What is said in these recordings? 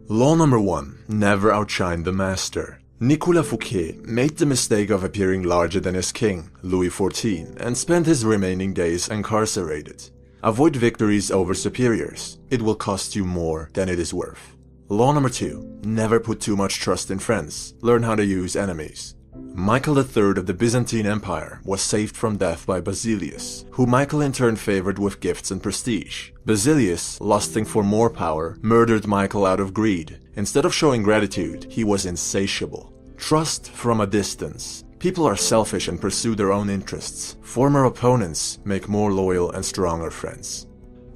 Law number 1. Never outshine the master. Nicolas Fouquet made the mistake of appearing larger than his king, Louis XIV, and spent his remaining days incarcerated. Avoid victories over superiors. It will cost you more than it is worth. Law number 2. Never put too much trust in friends. Learn how to use enemies. Michael III of the Byzantine Empire was saved from death by Basilius, who Michael in turn favored with gifts and prestige. Basilius, lusting for more power, murdered Michael out of greed. Instead of showing gratitude, he was insatiable. Trust from a distance. People are selfish and pursue their own interests. Former opponents make more loyal and stronger friends.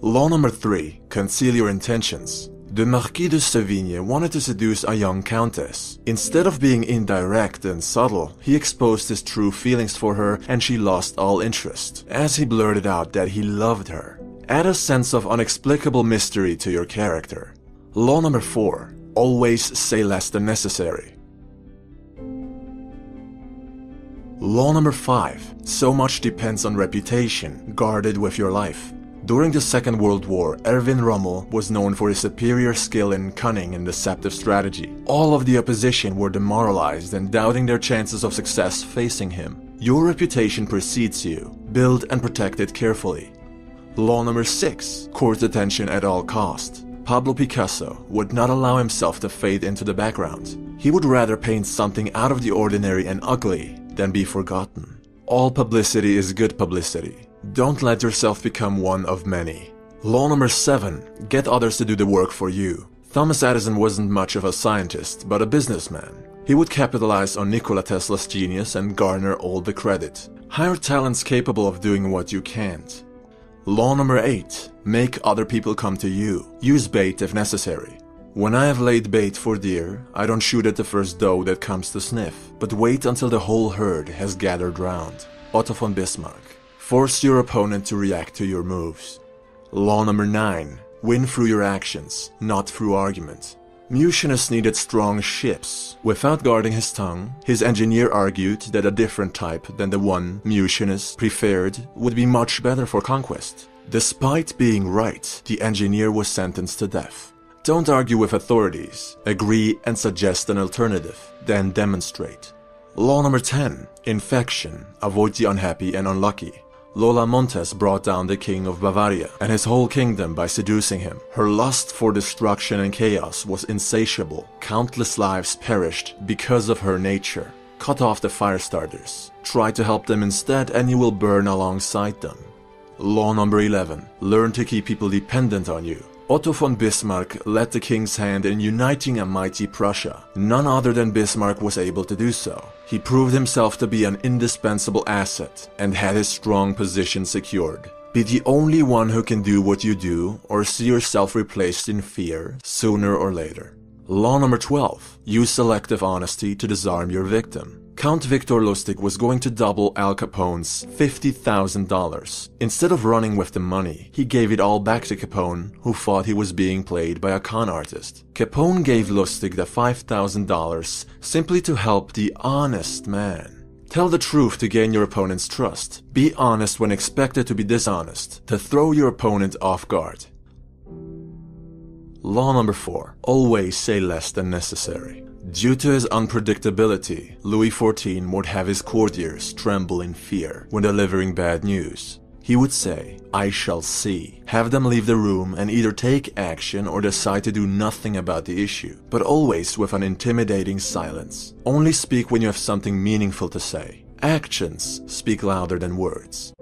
Law number 3. Conceal your intentions. The Marquis de Sévigné wanted to seduce a young countess. Instead of being indirect and subtle, he exposed his true feelings for her and she lost all interest, as he blurted out that he loved her. Add a sense of unexplicable mystery to your character. Law number 4. Always say less than necessary. Law number 5. So much depends on reputation. Guard it with your life. During the Second World War, Erwin Rommel was known for his superior skill in cunning and deceptive strategy. All of the opposition were demoralized and doubting their chances of success facing him. Your reputation precedes you. Build and protect it carefully. Law number 6. Court attention at all cost. Pablo Picasso would not allow himself to fade into the background. He would rather paint something out of the ordinary and ugly than be forgotten. All publicity is good publicity. Don't let yourself become one of many. Law number 7. Get others to do the work for you. Thomas Edison wasn't much of a scientist, but a businessman. He would capitalize on Nikola Tesla's genius and garner all the credit. Hire talents capable of doing what you can't. Law number 8. Make other people come to you. Use bait if necessary. When I have laid bait for deer, I don't shoot at the first doe that comes to sniff, but wait until the whole herd has gathered round. Otto von Bismarck. Force your opponent to react to your moves. Law number 9. Win through your actions, not through argument. Mucianus needed strong ships. Without guarding his tongue, his engineer argued that a different type than the one Mucianus preferred would be much better for conquest. Despite being right, the engineer was sentenced to death. Don't argue with authorities. Agree and suggest an alternative, then demonstrate. Law number 10. Infection. Avoid the unhappy and unlucky. Lola Montes brought down the king of Bavaria and his whole kingdom by seducing him. Her lust for destruction and chaos was insatiable. Countless lives perished because of her nature. Cut off the fire starters. Try to help them instead and you will burn alongside them. Law number 11. Learn to keep people dependent on you. Otto von Bismarck led the king's hand in uniting a mighty Prussia. None other than Bismarck was able to do so. He proved himself to be an indispensable asset and had his strong position secured. Be the only one who can do what you do or see yourself replaced in fear sooner or later. Law number 12. Use selective honesty to disarm your victim. Count Victor Lustig was going to double Al Capone's $50,000. Instead of running with the money, he gave it all back to Capone, who thought he was being played by a con artist. Capone gave Lustig the $5,000 simply to help the honest man. Tell the truth to gain your opponent's trust. Be honest when expected to be dishonest, to throw your opponent off guard. Law number 4. Always say less than necessary. Due to his unpredictability, Louis XIV would have his courtiers tremble in fear when delivering bad news. He would say, "I shall see." Have them leave the room and either take action or decide to do nothing about the issue, but always with an intimidating silence. Only speak when you have something meaningful to say. Actions speak louder than words.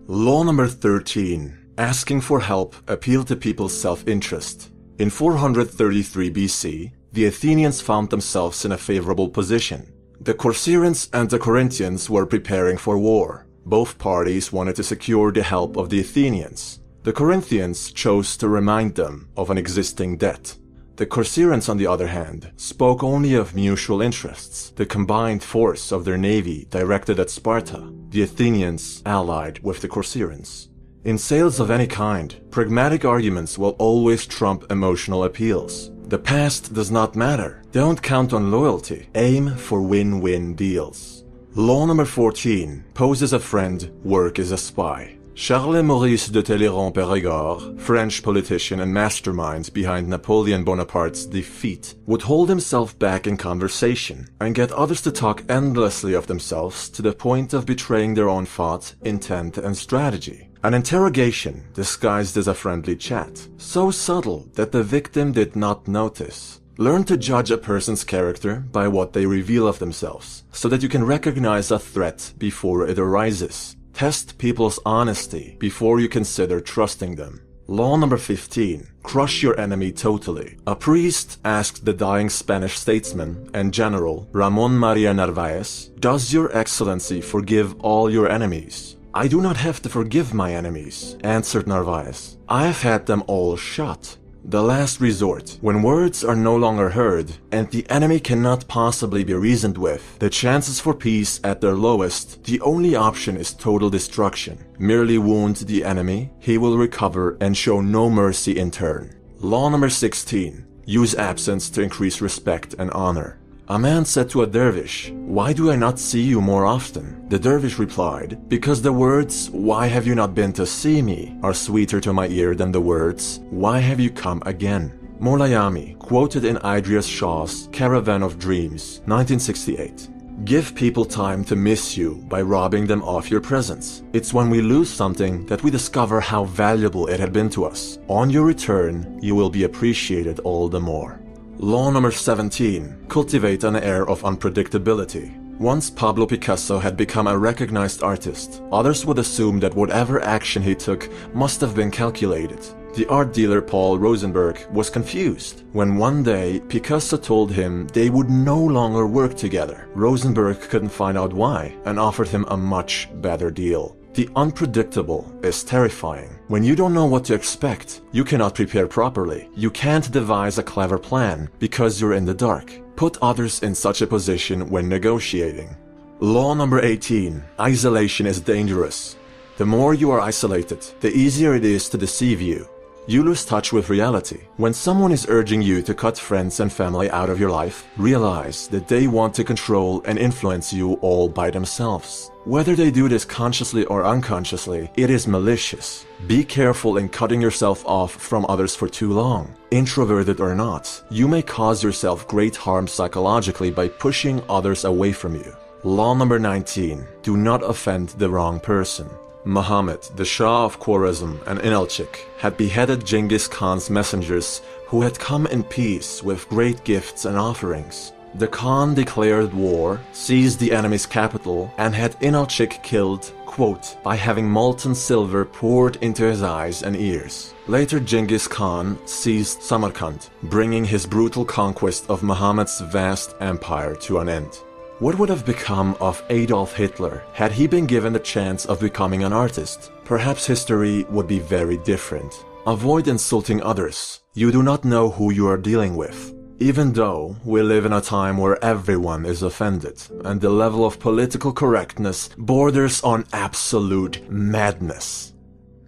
Law number 13. Asking for help appealed to people's self-interest. In 433 BC, the Athenians found themselves in a favorable position. The Corcyraeans and the Corinthians were preparing for war. Both parties wanted to secure the help of the Athenians. The Corinthians chose to remind them of an existing debt. The Corcyraeans, on the other hand, spoke only of mutual interests, the combined force of their navy directed at Sparta, the Athenians allied with the Corcyraeans. In sales of any kind, pragmatic arguments will always trump emotional appeals. The past does not matter. Don't count on loyalty. Aim for win-win deals. Law number 14. Pose as a friend, work as a spy. Charles Maurice de Talleyrand-Périgord, French politician and mastermind behind Napoleon Bonaparte's defeat, would hold himself back in conversation and get others to talk endlessly of themselves to the point of betraying their own thought, intent, and strategy. An interrogation disguised as a friendly chat, so subtle that the victim did not notice. Learn to judge a person's character by what they reveal of themselves, so that you can recognize a threat before it arises. Test people's honesty before you consider trusting them. Law number 15. Crush your enemy totally. A priest asked the dying Spanish statesman and general Ramon Maria Narvaez, "Does your excellency forgive all your enemies?" "I do not have to forgive my enemies," answered Narvaez. "I have had them all shot." The last resort, when words are no longer heard and the enemy cannot possibly be reasoned with, the chances for peace at their lowest, the only option is total destruction. Merely wound the enemy, he will recover and show no mercy in turn. Law number 16. Use absence to increase respect and honor. A man said to a dervish, "Why do I not see you more often?" The dervish replied, "Because the words, 'Why have you not been to see me?' are sweeter to my ear than the words, 'Why have you come again?'" Molayami, quoted in Idries Shah's Caravan of Dreams, 1968. Give people time to miss you by robbing them of your presence. It's when we lose something that we discover how valuable it had been to us. On your return, you will be appreciated all the more. Law number 17. Cultivate an air of unpredictability. Once Pablo Picasso had become a recognized artist, others would assume that whatever action he took must have been calculated. The art dealer Paul Rosenberg was confused when one day Picasso told him they would no longer work together. Rosenberg couldn't find out why and offered him a much better deal. The unpredictable is terrifying. When you don't know what to expect, you cannot prepare properly. You can't devise a clever plan because you're in the dark. Put others in such a position when negotiating. Law number 18. Isolation is dangerous. The more you are isolated, the easier it is to deceive you. You lose touch with reality. When someone is urging you to cut friends and family out of your life, realize that they want to control and influence you all by themselves. Whether they do this consciously or unconsciously, it is malicious. Be careful in cutting yourself off from others for too long. Introverted or not, you may cause yourself great harm psychologically by pushing others away from you. Law number 19. Do not offend the wrong person. Muhammad, the Shah of Khwarezm and Inalchik, had beheaded Genghis Khan's messengers who had come in peace with great gifts and offerings. The Khan declared war, seized the enemy's capital, and had Inalchik killed, quote, by having molten silver poured into his eyes and ears. Later Genghis Khan seized Samarkand, bringing his brutal conquest of Muhammad's vast empire to an end. What would have become of Adolf Hitler had he been given the chance of becoming an artist? Perhaps history would be very different. Avoid insulting others. You do not know who you are dealing with. Even though we live in a time where everyone is offended, and the level of political correctness borders on absolute madness.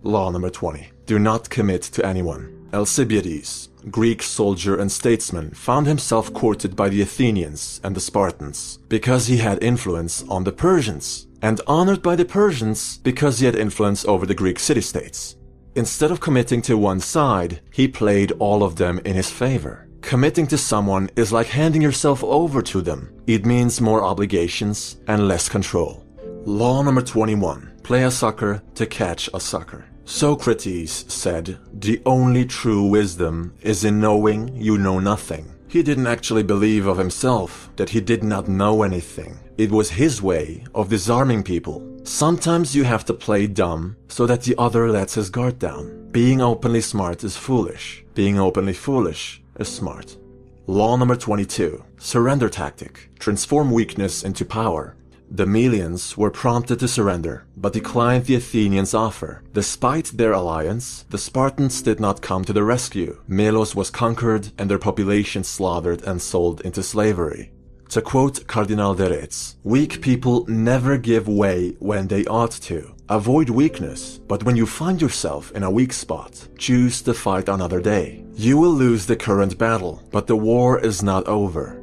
Law number 20. Do not commit to anyone. Alcibiades, Greek soldier and statesman, found himself courted by the Athenians and the Spartans because he had influence on the Persians, and honored by the Persians because he had influence over the Greek city-states. Instead of committing to one side, he played all of them in his favor. Committing to someone is like handing yourself over to them. It means more obligations and less control. Law number 21. Play a sucker to catch a sucker. Socrates said, "The only true wisdom is in knowing you know nothing." He didn't actually believe of himself that he did not know anything. It was his way of disarming people. Sometimes you have to play dumb so that the other lets his guard down. Being openly smart is foolish. Being openly foolish is smart. Law number 22. Surrender tactic. Transform weakness into power. The Melians were prompted to surrender, but declined the Athenians' offer. Despite their alliance, the Spartans did not come to the rescue. Melos was conquered and their population slaughtered and sold into slavery. To quote Cardinal de Retz, "Weak people never give way when they ought to. Avoid weakness, but when you find yourself in a weak spot, choose to fight another day. You will lose the current battle, but the war is not over."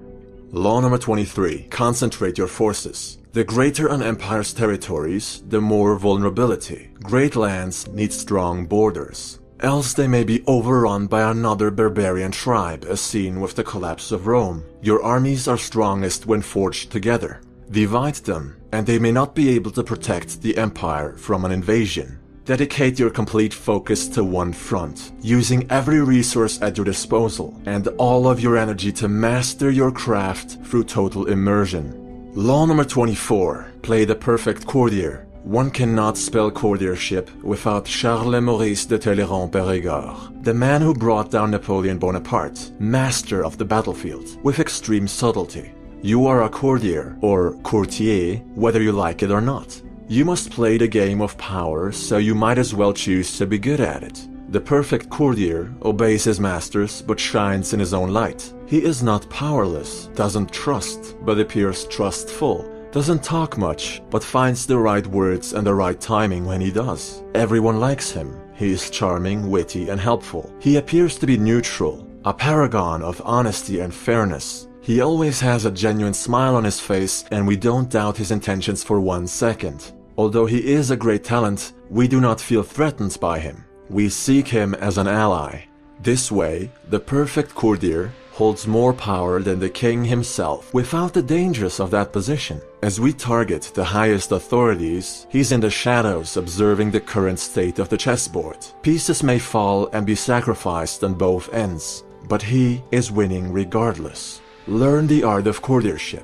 Law number 23. Concentrate your forces. The greater an empire's territories, the more vulnerability. Great lands need strong borders. Else they may be overrun by another barbarian tribe, as seen with the collapse of Rome. Your armies are strongest when forged together. Divide them, and they may not be able to protect the empire from an invasion. Dedicate your complete focus to one front, using every resource at your disposal, and all of your energy to master your craft through total immersion. Law number 24. Play the perfect courtier. One cannot spell courtiership without Charles Maurice de Talleyrand-Périgord, the man who brought down Napoleon Bonaparte, master of the battlefield, with extreme subtlety. You are a courtier, or courtier, whether you like it or not. You must play the game of power, so you might as well choose to be good at it. The perfect courtier obeys his masters but shines in his own light. He is not powerless, doesn't trust, but appears trustful. Doesn't talk much, but finds the right words and the right timing when he does. Everyone likes him. He is charming, witty, and helpful. He appears to be neutral, a paragon of honesty and fairness. He always has a genuine smile on his face, and we don't doubt his intentions for 1 second. Although he is a great talent, we do not feel threatened by him. We seek him as an ally. This way, the perfect courtier holds more power than the king himself without the dangers of that position. As we target the highest authorities, he's in the shadows observing the current state of the chessboard. Pieces may fall and be sacrificed on both ends, but he is winning regardless. Learn the art of courtiership.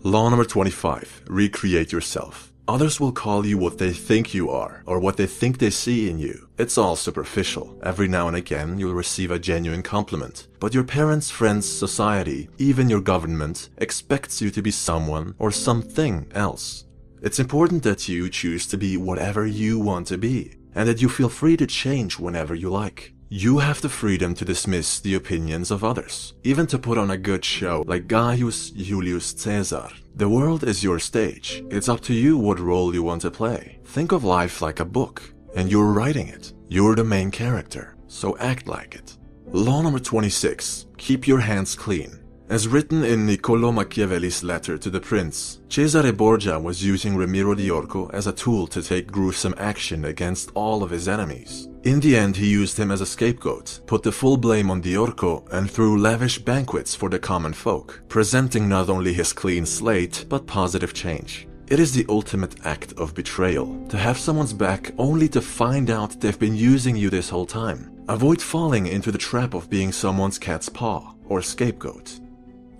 Law number 25. Recreate yourself. Others will call you what they think you are, or what they think they see in you. It's all superficial. Every now and again you'll receive a genuine compliment. But your parents, friends, society, even your government, expects you to be someone or something else. It's important that you choose to be whatever you want to be, and that you feel free to change whenever you like. You have the freedom to dismiss the opinions of others, even to put on a good show like Gaius Julius Caesar. The world is your stage. It's up to you what role you want to play. Think of life like a book, and you're writing it. You're the main character, so act like it. Law number 26. Keep your hands clean. As written in Niccolò Machiavelli's letter to the prince, Cesare Borgia was using Ramiro di Orco as a tool to take gruesome action against all of his enemies. In the end, he used him as a scapegoat, put the full blame on Di Orco, and threw lavish banquets for the common folk, presenting not only his clean slate, but positive change. It is the ultimate act of betrayal, to have someone's back only to find out they've been using you this whole time. Avoid falling into the trap of being someone's cat's paw, or scapegoat.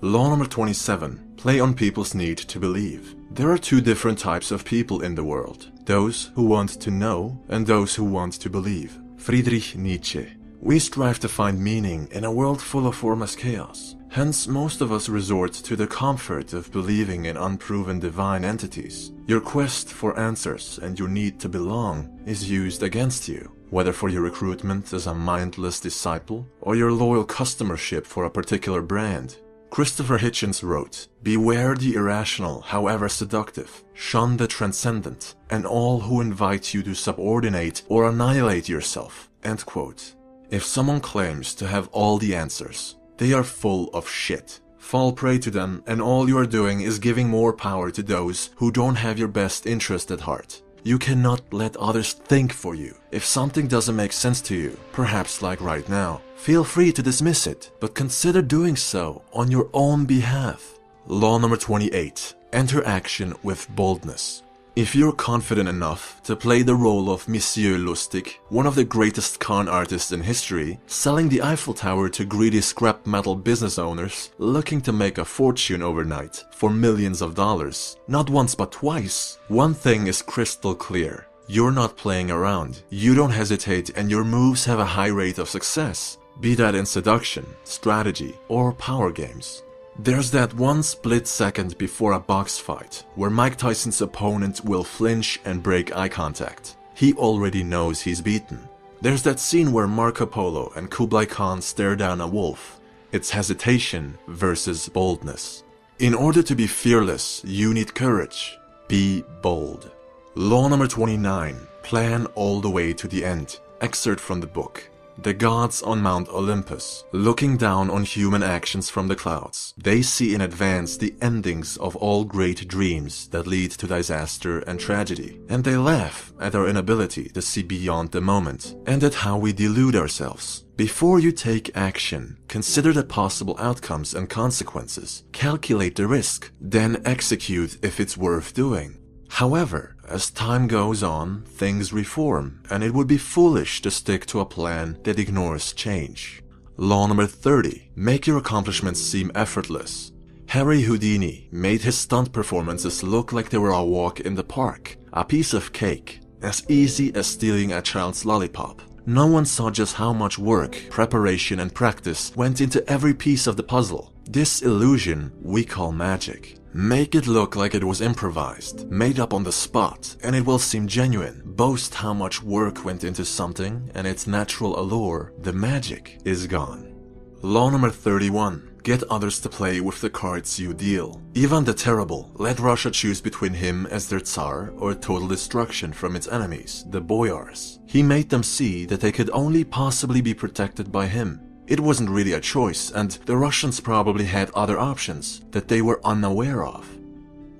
Law number 27. Play on people's need to believe. There are two different types of people in the world. Those who want to know and those who want to believe. Friedrich Nietzsche. We strive to find meaning in a world full of formless chaos. Hence, most of us resort to the comfort of believing in unproven divine entities. Your quest for answers and your need to belong is used against you, whether for your recruitment as a mindless disciple or your loyal customership for a particular brand. Christopher Hitchens wrote, "Beware the irrational, however seductive. Shun the transcendent, and all who invite you to subordinate or annihilate yourself." End quote. If someone claims to have all the answers, they are full of shit. Fall prey to them, and all you are doing is giving more power to those who don't have your best interest at heart. You cannot let others think for you. If something doesn't make sense to you, perhaps like right now, feel free to dismiss it, but consider doing so on your own behalf. Law number 28. Enter action with boldness. If you're confident enough to play the role of Monsieur Lustig, one of the greatest con artists in history, selling the Eiffel Tower to greedy scrap metal business owners looking to make a fortune overnight for millions of dollars, not once but twice, one thing is crystal clear. You're not playing around. You don't hesitate, and your moves have a high rate of success, be that in seduction, strategy, or power games. There's that one split second before a box fight where Mike Tyson's opponent will flinch and break eye contact. He already knows he's beaten. There's that scene where Marco Polo and Kublai Khan stare down a wolf. It's hesitation versus boldness. In order to be fearless, you need courage. Be bold. Law number 29. Plan all the way to the end. Excerpt from the book. The gods on Mount Olympus, looking down on human actions from the clouds, they see in advance the endings of all great dreams that lead to disaster and tragedy, and they laugh at our inability to see beyond the moment, and at how we delude ourselves. Before you take action, consider the possible outcomes and consequences, calculate the risk, then execute if it's worth doing. However, as time goes on, things reform, and it would be foolish to stick to a plan that ignores change. Law number 30. Make your accomplishments seem effortless. Harry Houdini made his stunt performances look like they were a walk in the park, a piece of cake, as easy as stealing a child's lollipop. No one saw just how much work, preparation, and practice went into every piece of the puzzle. This illusion we call magic. Make it look like it was improvised, made up on the spot, and it will seem genuine. Boast how much work went into something, and its natural allure, the magic, is gone. Law number 31. Get others to play with the cards you deal. Ivan the Terrible let Russia choose between him as their Tsar or total destruction from its enemies, the Boyars. He made them see that they could only possibly be protected by him. It wasn't really a choice, and the Russians probably had other options that they were unaware of.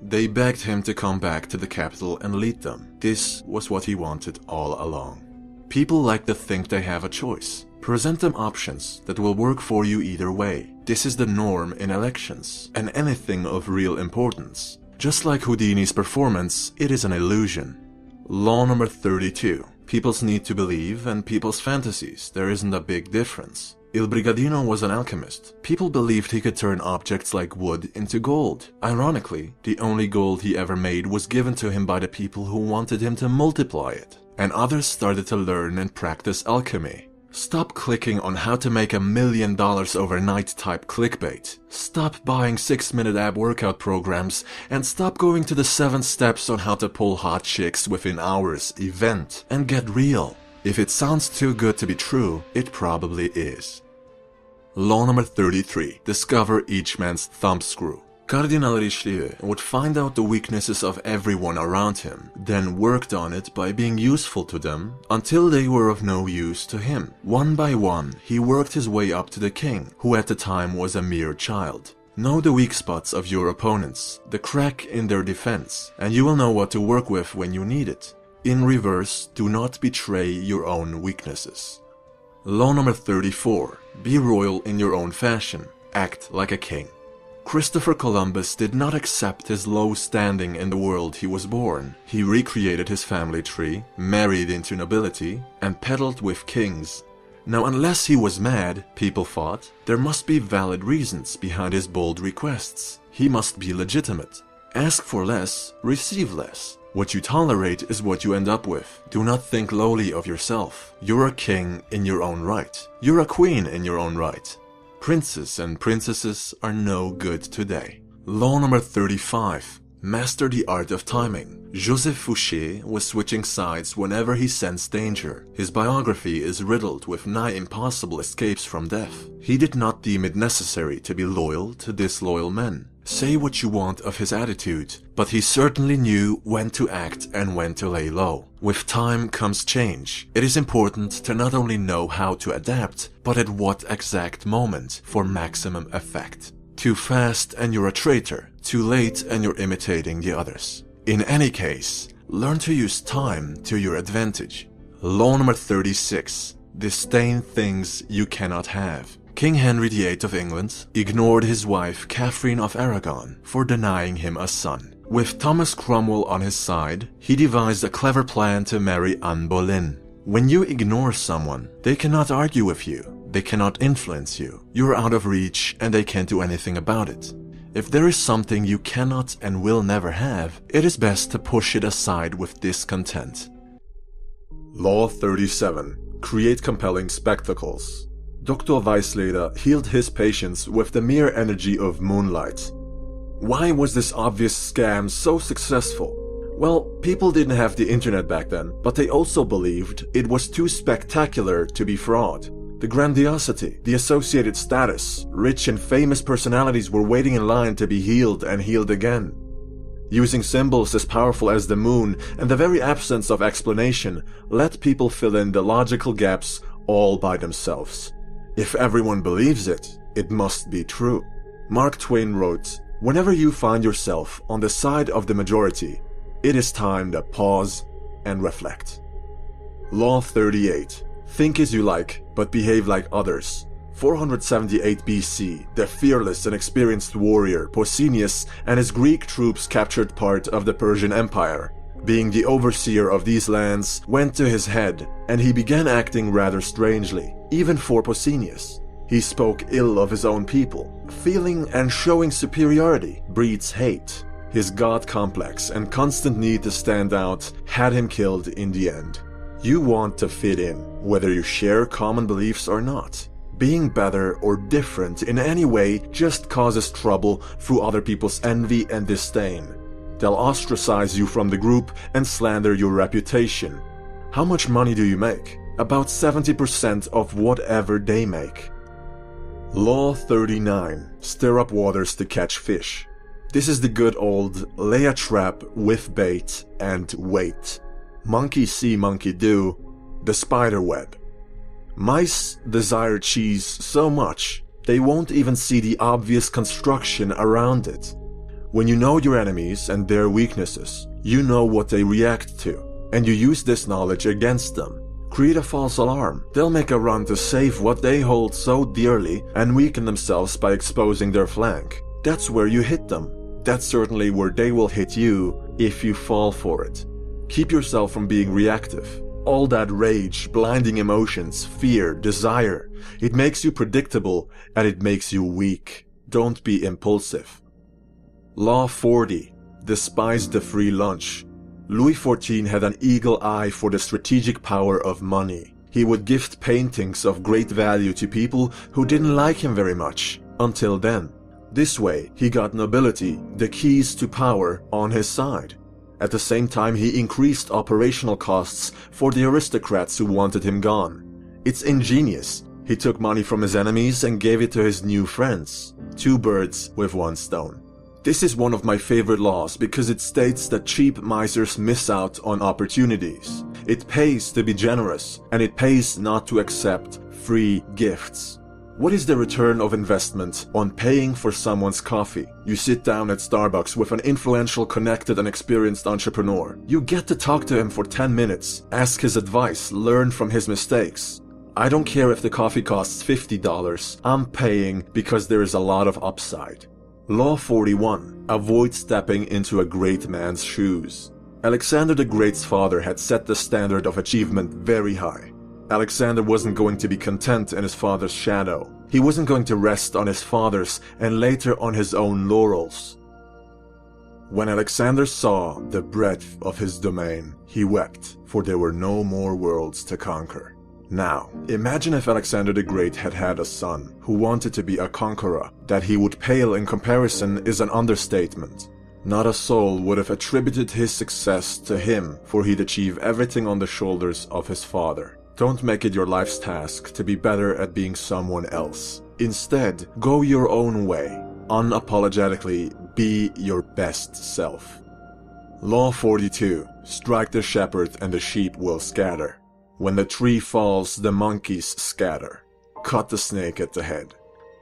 They begged him to come back to the capital and lead them. This was what he wanted all along. People like to think they have a choice. Present them options that will work for you either way. This is the norm in elections and anything of real importance. Just like Houdini's performance, it is an illusion. Law number 32. People's need to believe and people's fantasies. There isn't a big difference. Il Brigadino was an alchemist. People believed he could turn objects like wood into gold. Ironically, the only gold he ever made was given to him by the people who wanted him to multiply it. And others started to learn and practice alchemy. Stop clicking on how to make $1 million overnight type clickbait. Stop buying 6-minute ab workout programs and stop going to the 7 steps on how to pull hot chicks within hours event and get real. If it sounds too good to be true, it probably is. Law number 33. Discover each man's thumbscrew. Cardinal Richelieu would find out the weaknesses of everyone around him, then worked on it by being useful to them until they were of no use to him. One by one, he worked his way up to the king, who at the time was a mere child. Know the weak spots of your opponents, the crack in their defense, and you will know what to work with when you need it. In reverse, do not betray your own weaknesses. Law number 34. Be royal in your own fashion. Act like a king. Christopher Columbus did not accept his low standing in the world he was born. He recreated his family tree, married into nobility, and peddled with kings. Now, unless he was mad, people thought, there must be valid reasons behind his bold requests. He must be legitimate. Ask for less, receive less. What you tolerate is what you end up with. Do not think lowly of yourself. You're a king in your own right. You're a queen in your own right. Princes and princesses are no good today. Law number 35. Master the art of timing. Joseph Fouché was switching sides whenever he sensed danger. His biography is riddled with nigh impossible escapes from death. He did not deem it necessary to be loyal to disloyal men. Say what you want of his attitude, but he certainly knew when to act and when to lay low. With time comes change. It is important to not only know how to adapt, but at what exact moment for maximum effect. Too fast and you're a traitor. Too late and you're imitating the others. In any case, learn to use time to your advantage. Law number 36. Disdain things you cannot have. King Henry VIII of England ignored his wife Catherine of Aragon for denying him a son. With Thomas Cromwell on his side, he devised a clever plan to marry Anne Boleyn. When you ignore someone, they cannot argue with you, they cannot influence you. You're out of reach and they can't do anything about it. If there is something you cannot and will never have, it is best to push it aside with discontent. Law 37. Create compelling spectacles. Dr. Weisleder healed his patients with the mere energy of moonlight. Why was this obvious scam so successful? Well, people didn't have the internet back then, but they also believed it was too spectacular to be fraud. The grandiosity, the associated status, rich and famous personalities were waiting in line to be healed and healed again. Using symbols as powerful as the moon and the very absence of explanation let people fill in the logical gaps all by themselves. If everyone believes it, it must be true. Mark Twain wrote, "Whenever you find yourself on the side of the majority, it is time to pause and reflect." Law 38. Think as you like, but behave like others. 478 BC, the fearless and experienced warrior Pausanias and his Greek troops captured part of the Persian Empire. Being the overseer of these lands went to his head, and he began acting rather strangely, even for Pausanias. He spoke ill of his own people. Feeling and showing superiority breeds hate. His god complex and constant need to stand out had him killed in the end. You want to fit in, whether you share common beliefs or not. Being better or different in any way just causes trouble through other people's envy and disdain. They'll ostracize you from the group and slander your reputation. How much money do you make? About 70% of whatever they make. Law 39. Stir up waters to catch fish. This is the good old lay a trap with bait and wait. Monkey see, monkey do. The spider web. Mice desire cheese so much, they won't even see the obvious construction around it. When you know your enemies and their weaknesses, you know what they react to, and you use this knowledge against them. Create a false alarm. They'll make a run to save what they hold so dearly and weaken themselves by exposing their flank. That's where you hit them. That's certainly where they will hit you if you fall for it. Keep yourself from being reactive. All that rage, blinding emotions, fear, desire, it makes you predictable and it makes you weak. Don't be impulsive. Law 40. Despise the free lunch. Louis XIV had an eagle eye for the strategic power of money. He would gift paintings of great value to people who didn't like him very much, until then. This way, he got nobility, the keys to power, on his side. At the same time, he increased operational costs for the aristocrats who wanted him gone. It's ingenious. He took money from his enemies and gave it to his new friends. 2 birds with 1 stone. This is one of my favorite laws because it states that cheap misers miss out on opportunities. It pays to be generous, and it pays not to accept free gifts. What is the return of investment on paying for someone's coffee? You sit down at Starbucks with an influential, connected, and experienced entrepreneur. You get to talk to him for 10 minutes, ask his advice, learn from his mistakes. I don't care if the coffee costs $50, I'm paying because there is a lot of upside. Law 41. Avoid stepping into a great man's shoes. Alexander the Great's father had set the standard of achievement very high. Alexander wasn't going to be content in his father's shadow. He wasn't going to rest on his father's and later on his own laurels. When Alexander saw the breadth of his domain, he wept, for there were no more worlds to conquer. Now, imagine if Alexander the Great had had a son who wanted to be a conqueror. That he would pale in comparison is an understatement. Not a soul would have attributed his success to him, for he'd achieve everything on the shoulders of his father. Don't make it your life's task to be better at being someone else. Instead, go your own way. Unapologetically, be your best self. Law 42. Strike the shepherd and the sheep will scatter. When the tree falls, the monkeys scatter. Cut the snake at the head.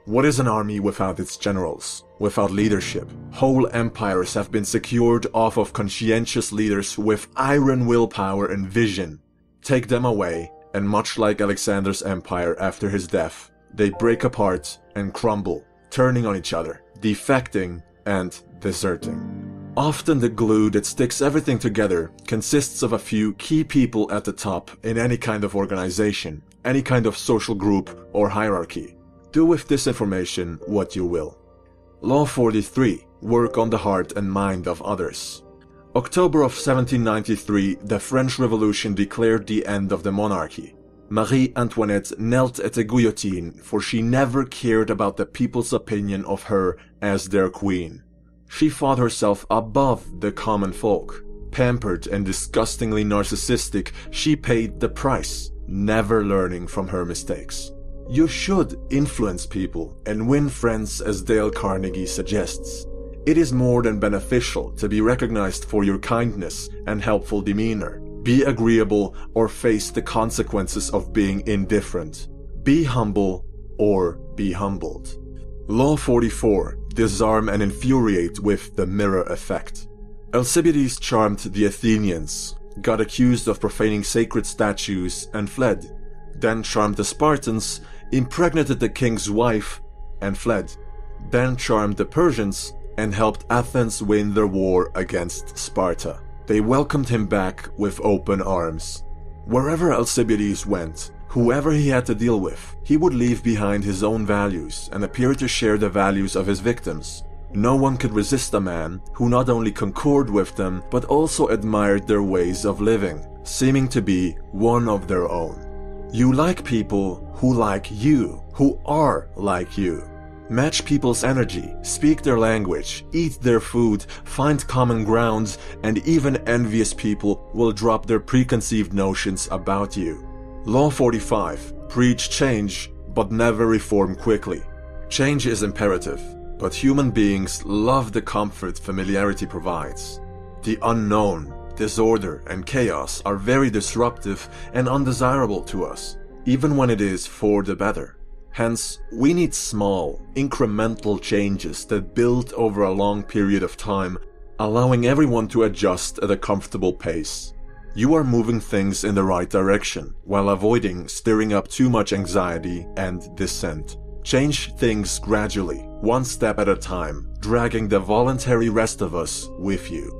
What is an army without its generals? Without leadership? Whole empires have been secured off of conscientious leaders with iron willpower and vision. Take them away, and much like Alexander's empire after his death, they break apart and crumble, turning on each other, defecting and deserting. Often the glue that sticks everything together consists of a few key people at the top in any kind of organization, any kind of social group or hierarchy. Do with this information what you will. Law 43. Work on the heart and mind of others. October of 1793, the French Revolution declared the end of the monarchy. Marie Antoinette knelt at the guillotine, for she never cared about the people's opinion of her as their queen. She thought herself above the common folk. Pampered and disgustingly narcissistic, she paid the price, never learning from her mistakes. You should influence people and win friends, as Dale Carnegie suggests. It is more than beneficial to be recognized for your kindness and helpful demeanor. Be agreeable or face the consequences of being indifferent. Be humble or be humbled. Law 44. Disarm and infuriate with the mirror effect. Alcibiades charmed the Athenians, got accused of profaning sacred statues and fled. Then charmed the Spartans, impregnated the king's wife and fled. Then charmed the Persians and helped Athens win their war against Sparta. They welcomed him back with open arms. Wherever Alcibiades went, whoever he had to deal with, he would leave behind his own values and appear to share the values of his victims. No one could resist a man who not only concurred with them, but also admired their ways of living, seeming to be one of their own. You like people who like you, who are like you. Match people's energy, speak their language, eat their food, find common grounds, and even envious people will drop their preconceived notions about you. Law 45. Preach change, but never reform quickly. Change is imperative, but human beings love the comfort familiarity provides. The unknown, disorder, and chaos are very disruptive and undesirable to us, even when it is for the better. Hence, we need small, incremental changes that build over a long period of time, allowing everyone to adjust at a comfortable pace. You are moving things in the right direction, while avoiding stirring up too much anxiety and dissent. Change things gradually, one step at a time, dragging the voluntary rest of us with you.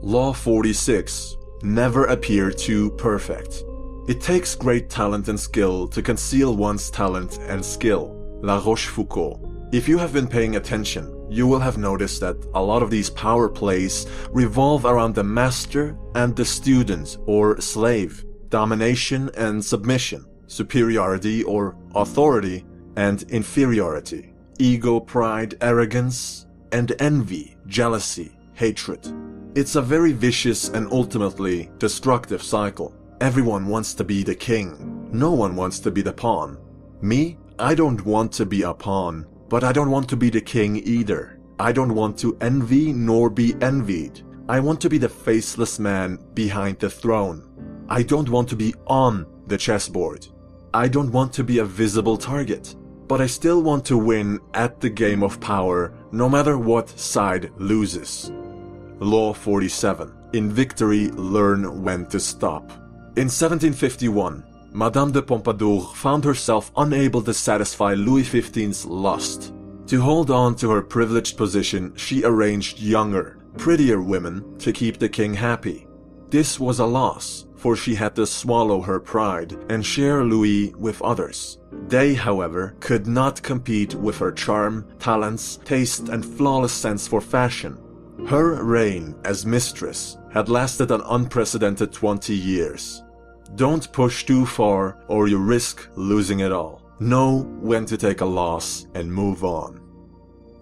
Law 46. Never appear too perfect. It takes great talent and skill to conceal one's talent and skill. La Rochefoucauld. If you have been paying attention, you will have noticed that a lot of these power plays revolve around the master and the student or slave, domination and submission, superiority or authority and inferiority, ego, pride, arrogance, and envy, jealousy, hatred. It's a very vicious and ultimately destructive cycle. Everyone wants to be the king. No one wants to be the pawn. Me, I don't want to be a pawn, but I don't want to be the king either. I don't want to envy nor be envied. I want to be the faceless man behind the throne. I don't want to be on the chessboard. I don't want to be a visible target, but I still want to win at the game of power, no matter what side loses. Law 47. In victory, learn when to stop. In 1751, Madame de Pompadour found herself unable to satisfy Louis XV's lust. To hold on to her privileged position, she arranged younger, prettier women to keep the king happy. This was a loss, for she had to swallow her pride and share Louis with others. They, however, could not compete with her charm, talents, taste, and flawless sense for fashion. Her reign as mistress had lasted an unprecedented 20 years. Don't push too far or you risk losing it all. Know when to take a loss and move on.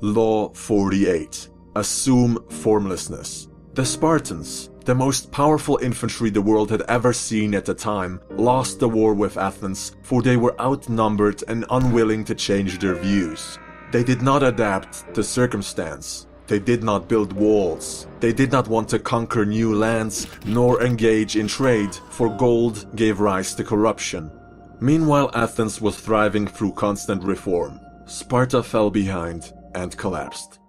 Law 48. Assume formlessness. The Spartans, the most powerful infantry the world had ever seen at the time, lost the war with Athens, for they were outnumbered and unwilling to change their views. They did not adapt to circumstance. They did not build walls. They did not want to conquer new lands, nor engage in trade, for gold gave rise to corruption. Meanwhile, Athens was thriving through constant reform. Sparta fell behind and collapsed.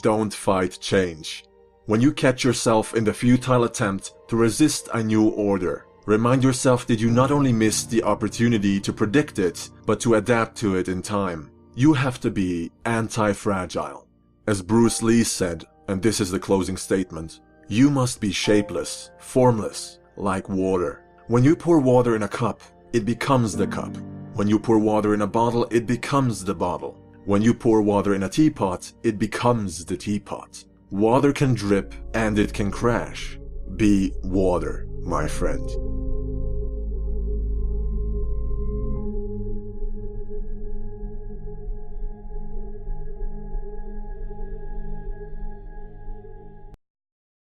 Don't fight change. When you catch yourself in the futile attempt to resist a new order, remind yourself that you not only missed the opportunity to predict it, but to adapt to it in time. You have to be anti-fragile. As Bruce Lee said, and this is the closing statement, you must be shapeless, formless, like water. When you pour water in a cup, it becomes the cup. When you pour water in a bottle, it becomes the bottle. When you pour water in a teapot, it becomes the teapot. Water can drip and it can crash. Be water, my friend.